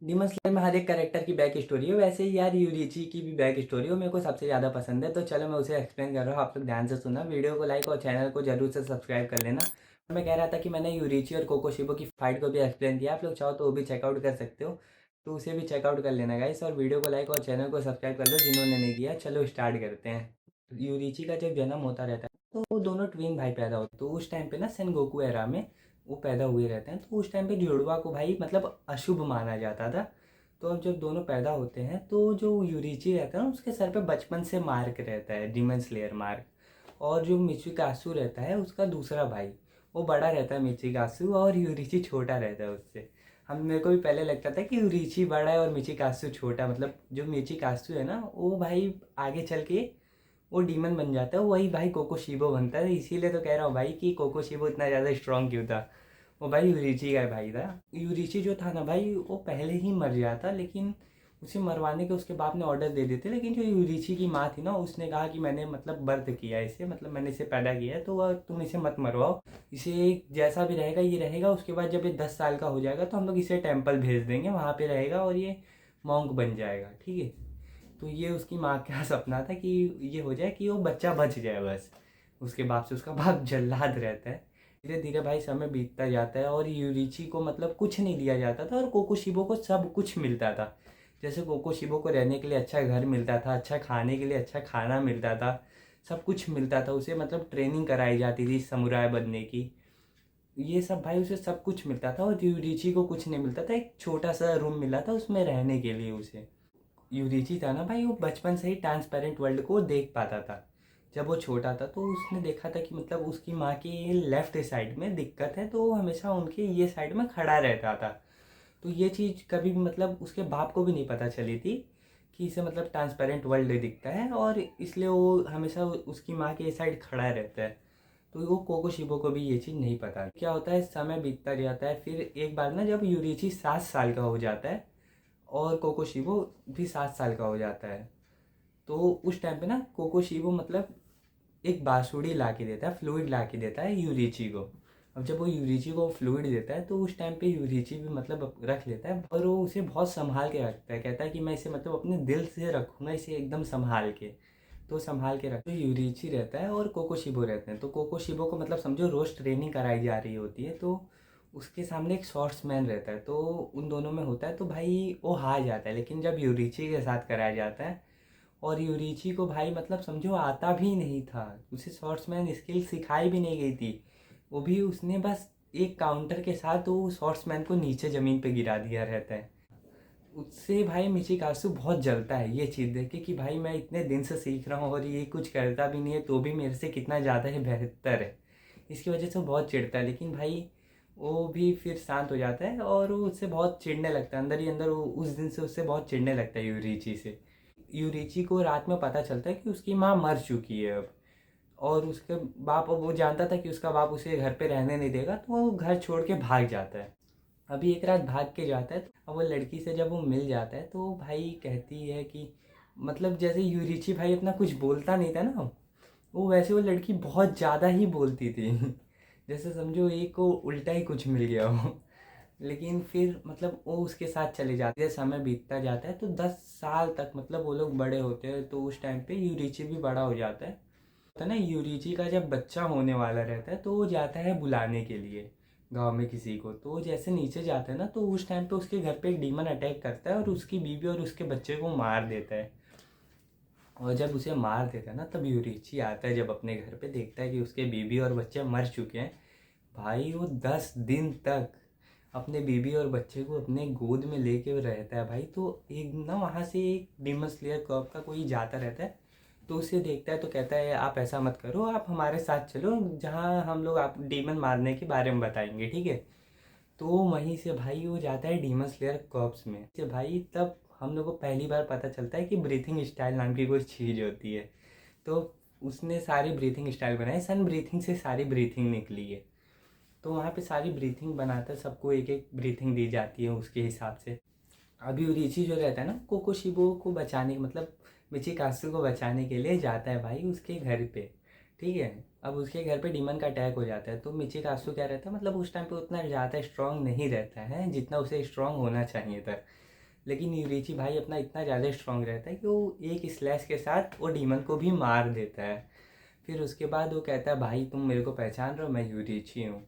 Demon slayer में हर एक character की बैक स्टोरी है, वैसे ही यार यूरिची की भी बैक स्टोरी है, मेरे को सबसे ज़्यादा पसंद है। तो चलो मैं उसे एक्सप्लेन कर रहा हूँ, आप लोग ध्यान से सुनना, वीडियो को लाइक और चैनल को जरूर से सब्सक्राइब कर लेना। मैं कह रहा था कि मैंने यूरिची और कोकोशिबो की फाइट को भी एक्सप्लेन किया, आप लोग चाहो तो वो भी चेकआउट कर सकते हो, तो उसे भी चेकआउट कर लेना गाइस। और वीडियो को लाइक और चैनल को सब्सक्राइब कर लो जिन्होंने नहीं किया। चलो स्टार्ट करते हैं। यूरिची का जब जन्म होता रहता है तो वो दोनों ट्विन भाई पैदा होते हैं, तो उस टाइम पे ना सेन गोकू एरा में वो पैदा हुए रहते हैं। तो उस टाइम पे जुड़वा को भाई मतलब अशुभ माना जाता था। तो अब जब दोनों पैदा होते हैं तो जो यूरिची रहता है ना उसके सर पे बचपन से मार्क रहता है, डीमन स्लेयर मार्क। और जो मिचिकासु रहता है उसका दूसरा भाई, वो बड़ा रहता है मिचिकासु, और यूरिची छोटा रहता है उससे। हम मेरे को भी पहले लगता था कि यूरिची बड़ा है और मिचिकासु छोटा, मतलब जो मिचिकासु है ना वो भाई आगे चल के वो डीमन बन जाता है, वही भाई कोकोशिबो बनता है। इसीलिए तो कह रहा हूँ भाई कि कोकोशिबो इतना ज़्यादा स्ट्रांग क्यों था। वो भाई यूरिची का भाई था। यूरिची जो था ना भाई वो पहले ही मर जाता, लेकिन उसे मरवाने के उसके बाप ने ऑर्डर दे देते। लेकिन जो यूरिची की माँ थी ना उसने कहा कि मैंने मतलब बर्थ किया है इसे, मतलब मैंने इसे पैदा किया है, तो वह तुम इसे मत मरवाओ, इसे जैसा भी रहेगा ये रहेगा। उसके बाद जब ये 10 साल का हो जाएगा तो हम लोग इसे टेम्पल भेज देंगे, वहाँ पे रहेगा और ये मॉन्क बन जाएगा, ठीक है। तो ये उसकी माँ का सपना था कि ये हो जाए कि वो बच्चा बच जाए बस उसके बाप से। उसका बाप जल्लाद रहता है। धीरे धीरे भाई समय बीतता जाता है और यूरिची को मतलब कुछ नहीं दिया जाता था और कोकोशिबो को सब कुछ मिलता था। जैसे कोकोशिबो को रहने के लिए अच्छा घर मिलता था, अच्छा खाने के लिए अच्छा खाना मिलता था, सब कुछ मिलता था उसे, मतलब ट्रेनिंग कराई जाती थी समुराय बनने की। ये सब भाई उसे सब कुछ मिलता था और यूरिची को कुछ नहीं मिलता था। एक छोटा सा रूम मिला था उसमें रहने के लिए उसे। यूरिची था ना भाई वो बचपन से ही ट्रांसपेरेंट वर्ल्ड को देख पाता था। जब वो छोटा था तो उसने देखा था कि मतलब उसकी माँ की लेफ्ट साइड में दिक्कत है, तो वो हमेशा उनके ये साइड में खड़ा रहता था। तो ये चीज़ कभी भी मतलब उसके बाप को भी नहीं पता चली थी कि इसे मतलब ट्रांसपेरेंट वर्ल्ड दिखता है, और इसलिए वो हमेशा उसकी माँ के साइड खड़ा रहता है। तो वो कोकोशिबो को भी ये चीज़ नहीं पता। क्या होता है समय बीतता जाता है, फिर एक बार ना जब यूरिची 7 साल का हो जाता है और कोकोशिबो भी 7 साल का हो जाता है, तो उस टाइम पे ना कोकोशिबो मतलब एक बांसुरी ला के देता है, फ्लूइड ला के देता है यूरिची को। अब जब वो यूरिची को फ्लूइड देता है तो उस टाइम पे यूरिची भी मतलब रख लेता है, और वो उसे बहुत संभाल के रखता है। कहता है कि मैं इसे मतलब अपने दिल से रखूँगा इसे एकदम संभाल के। तो संभाल के रखते यूरिची रहता है और कोकोशिबो रहते हैं। तो कोकोशिबो को मतलब समझो रोज़ ट्रेनिंग कराई जा रही होती है, तो उसके सामने एक शॉर्ट्समैन रहता है, तो उन दोनों में होता है तो भाई वो हार जाता है। लेकिन जब यूरिची के साथ कराया जाता है, और यूरिची को भाई मतलब समझो आता भी नहीं था, उसे शॉर्ट्समैन स्किल सिखाई भी नहीं गई थी, वो भी उसने बस एक काउंटर के साथ वो शॉर्ट्समैन को नीचे ज़मीन पे गिरा दिया रहता है। उससे भाई मिचिकासु बहुत जलता है ये चीज़ देख के कि भाई मैं इतने दिन से सीख रहा हूँ और ये कुछ करता भी नहीं है तो भी मेरे से कितना ज़्यादा ही बेहतर है। इसकी वजह से वो बहुत चिढ़ता है, लेकिन भाई वो भी फिर शांत हो जाता है और वो उससे बहुत चिढ़ने लगता है अंदर ही अंदर। वो उस दिन से उससे बहुत चिढ़ने लगता है यूरिची से। यूरिची को रात में पता चलता है कि उसकी माँ मर चुकी है अब, और उसके बाप, अब वो जानता था कि उसका बाप उसे घर पे रहने नहीं देगा, तो वो घर छोड़ के भाग जाता है। अभी एक रात भाग के जाता है, तो अब वो लड़की से जब वो मिल जाता है तो भाई कहती है कि मतलब जैसे यूरिची भाई अपना कुछ बोलता नहीं था ना, वो वैसे वो लड़की बहुत ज़्यादा ही बोलती थी जैसे समझो एक को उल्टा ही कुछ मिल गया हो। लेकिन फिर मतलब वो उसके साथ चले जाते हैं, समय बीतता जाता है तो 10 साल तक मतलब वो लोग बड़े होते हैं। तो उस टाइम पे यूरिची भी बड़ा हो जाता है। तो ना यूरिची का जब बच्चा होने वाला रहता है तो वो जाता है बुलाने के लिए गांव में किसी को। तो वो जैसे नीचे जाता है ना तो उस टाइम पे उसके घर पे एक डीमन अटैक करता है और उसकी बीवी और उसके बच्चे को मार देता है। और जब उसे मार देता है ना तब यूरिची आता है, जब अपने घर पे देखता है कि उसके बीवी और बच्चे मर चुके हैं। भाई वो 10 दिन तक अपने बीवी और बच्चे को अपने गोद में लेके रहता है भाई। तो एक ना वहाँ से एक डीमन स्लेयर कॉप का कोई जाता रहता है, तो उसे देखता है तो कहता है आप ऐसा मत करो, आप हमारे साथ चलो जहाँ हम लोग आप डीमन मारने के बारे में बताएंगे, ठीक है। तो वहीं से भाई वो जाता है डीमन स्लेयर कॉर्प्स में से भाई। तब हम लोग को पहली बार पता चलता है कि ब्रीथिंग स्टाइल नाम की कोई चीज़ होती है। तो उसने सारी ब्रीथिंग स्टाइल बनाई, सन ब्रीथिंग से सारी ब्रीथिंग निकली है। तो वहाँ पे सारी ब्रीथिंग बनाता है, सबको एक एक ब्रीथिंग दी जाती है उसके हिसाब से। अभी उरीची जो रहता है ना कोकोशिबो को बचाने मतलब मिचिकासु को बचाने के लिए जाता है भाई उसके घर पे, ठीक है। अब उसके घर पे डीमन का अटैक हो जाता है, तो मिचिकासु क्या रहता है मतलब उस टाइम पे उतना ज़्यादा स्ट्रांग नहीं रहता है जितना उसे स्ट्रांग होना चाहिए था। लेकिन यूरिची भाई अपना इतना ज़्यादा स्ट्रांग रहता है कि वो एक स्लैश के साथ वो डीमन को भी मार देता है। फिर उसके बाद वो कहता है भाई तुम मेरे को पहचान रहे हो, मैं यूरिची हूँ।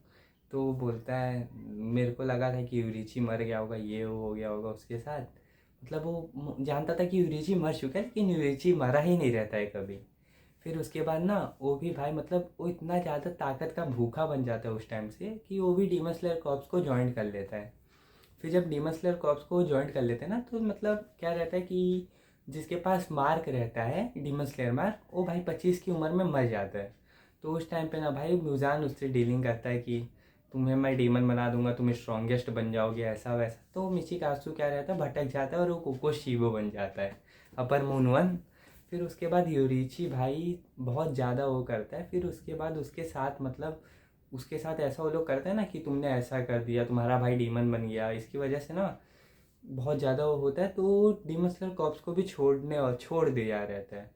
तो वो बोलता है मेरे को लगा था कि यूरिची मर गया होगा, ये वो हो गया होगा उसके साथ। मतलब वो जानता था कि यूरिची मर चुका है, लेकिन यूरिची मरा ही नहीं रहता है कभी। फिर उसके बाद ना वो भी भाई मतलब वो इतना ज़्यादा ताकत का भूखा बन जाता है उस टाइम से कि वो भी डीमन स्लेयर कॉर्प्स को ज्वाइन कर लेता है। फिर जब डीमन स्लेयर कॉर्प्स को ज्वाइन कर लेते हैं ना, तो मतलब क्या रहता है कि जिसके पास मार्क रहता है डीमन स्लेयर मार्क, वो भाई 25 की उम्र में मर जाता है। तो उस टाइम पे ना भाई म्यूजान उससे डीलिंग करता है कि तुम्हें मैं डीमन बना दूंगा, तुम स्ट्रॉन्गेस्ट बन जाओगे, ऐसा वैसा। तो मिचिकासु क्या रहता है, भटक जाता है और वो कोको शिबो बन जाता है, अपर मून वन। फिर उसके बाद यूरिची भाई बहुत ज़्यादा वो करता है। फिर उसके बाद उसके साथ मतलब उसके साथ ऐसा वो लोग करते हैं ना कि तुमने ऐसा कर दिया, तुम्हारा भाई डीमन बन गया, इसकी वजह से ना बहुत ज़्यादा वो होता है। तो डीमन स्लेयर कॉर्प्स को भी छोड़ने और छोड़ दिया रहता है।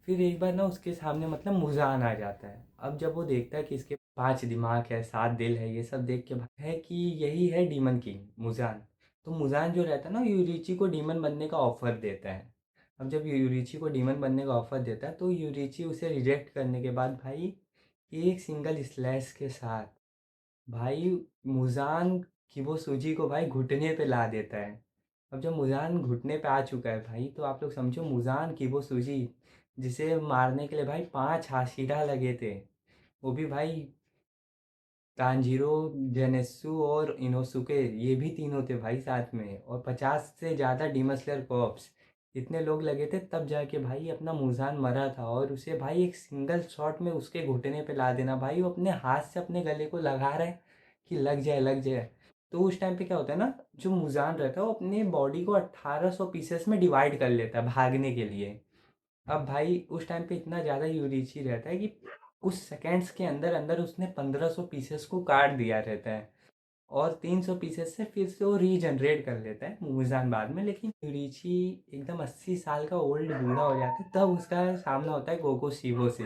फिर एक बार ना उसके सामने मतलब मुजान आ जाता है। अब जब वो देखता है कि इसके 5 दिमाग है, 7 दिल है, ये सब देख के है कि यही है डीमन किंग मुजान। तो मुजान जो रहता है ना यूरिची को डीमन बनने का ऑफर देता है। अब जब यूरिची को डीमन बनने का ऑफर देता है तो यूरिची उसे रिजेक्ट करने के बाद भाई एक सिंगल स्लैश के साथ भाई मुजान की वो सूजी को भाई घुटने पे ला देता है। अब जब मुजान घुटने पे आ चुका है भाई, तो आप लोग समझो मुजान की वो सूजी जिसे मारने के लिए भाई 5 हाशिरा लगे थे, वो भी भाई तांजीरो, जेनेत्सु और इनोसुके, ये भी तीनों थे भाई साथ में, और 50 से ज़्यादा डीमन स्लेयर कॉर्प्स, इतने लोग लगे थे तब जाके भाई अपना मुजान मरा था। और उसे भाई एक सिंगल शॉट में उसके घुटने पे ला देना, भाई वो अपने हाथ से अपने गले को लगा रहा है कि लग जाए लग जाए। तो उस टाइम पे क्या होता है ना, जो मुजान रहता है वो अपने बॉडी को 1800 पीसेस में डिवाइड कर लेता है भागने के लिए। अब भाई उस टाइम पे इतना ज़्यादा यूरिची रहता है कि उस सेकेंड्स के अंदर अंदर उसने 1500 पीसेस को काट दिया रहता है, और 300 पीसेस से फिर से वो रीजनरेट कर लेता है मूजान बाद में। लेकिन यूरिची एकदम 80 साल का ओल्ड बूढ़ा हो जाता है, तब उसका सामना होता है कोको शिबो से।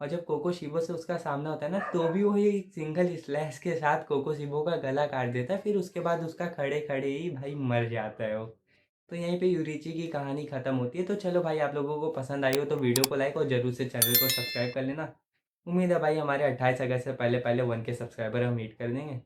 और जब कोको शिबो से उसका सामना होता है ना, तो भी वो एक सिंगल स्लैश के साथ कोको शिबो का गला काट देता है। फिर उसके बाद उसका खड़े खड़े ही भाई मर जाता है वो। तो यहीं पे यूरिची की कहानी ख़त्म होती है। तो चलो भाई, आप लोगों को पसंद आई हो तो वीडियो को लाइक और ज़रूर से चैनल को सब्सक्राइब कर लेना। उम्मीद है भाई हमारे 28 अगस्त से पहले पहले 1 के सब्सक्राइबर हम मीट कर देंगे।